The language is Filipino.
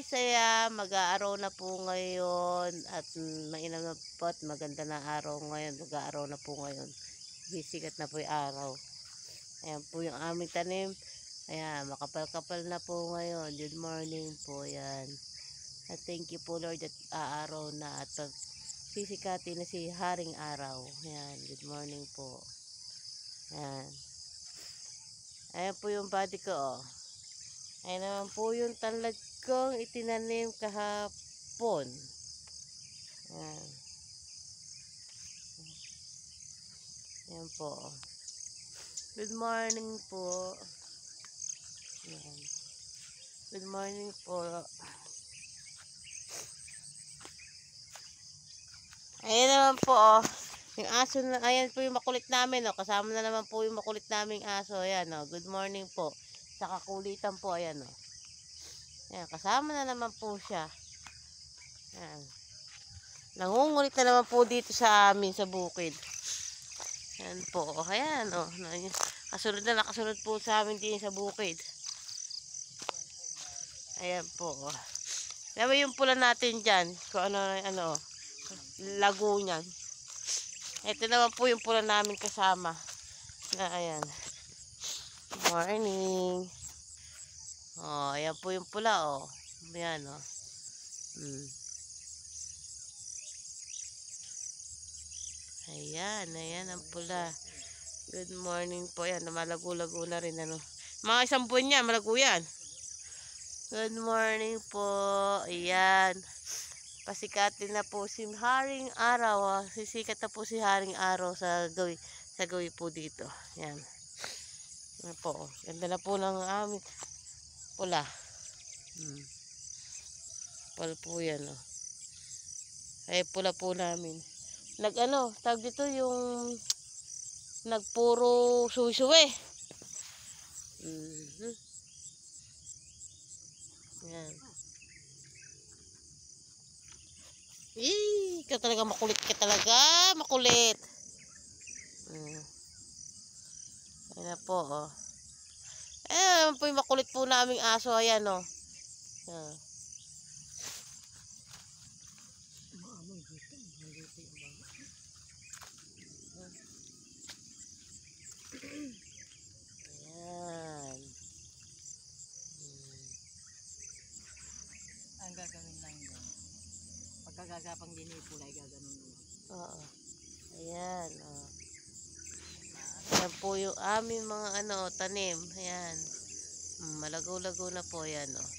guys, ayan, mag-aaraw na po ngayon at mainam na po at maganda na araw ngayon. Mag-aaraw na po ngayon. Bisikat na po yung araw. Ayan po yung aming tanim. Ayan, makapal-kapal na po ngayon. Good morning po, ayan. At thank you po Lord at aaraw na at sisikati na si Haring Araw. Ayan, good morning po. Ayan. Ayan po yung body ko, oh. Ayan naman po yung tanlad kong itinanim kahapon. Ayan. Ayan po. Good morning po. Ayan. Good morning po. Ayan naman po, oh. Yung aso na, ayan po yung makulit namin, oh. Kasama na naman po yung makulit naming aso. Ayan, oh. Good morning po. Sa kakulitan po, ayan, oh. Ayan, kasama na naman po siya. Ayan. Nangungulit na naman po dito sa amin sa bukid. Ayan po. Ayan, oh. Kasunod na nakasunod po sa amin din sa bukid. Ayan po, oh. Alam yung pula natin dyan. Kung ano, lago niyan. Ito naman po yung pula namin kasama. Na, ayan. Morning. Oh, ayan po yung pula, oh. Ayan, oh. Ayan, ayan ang pula. Good morning po. Ayan, malago-lago na rin, ano. Mga isang buwan yan, malago yan. Good morning po. Ayan. Pasikatin na po si Haring Araw. Sisikat na po si Haring Araw sa gawi po dito. Ayan. Ayan po. Ganda na po ng aming pula. Pula po yan, oh. Ay, pula po namin. Tawag dito yung nagpuro suwi-suwi. Ayan. Ikaw talaga makulit ka talaga. Makulit. Ayan na po, oh. Ayan po yung makulit po naming aso. Ayan, oh. Ayan. Ayan. Ang gagawin lang yun. Pagkagagapang ginipulay, gaganon naman. Oo. Ayan, oh. Ayan po yung aming mga tanim. Ayan. Malago-lago na po yan, oh.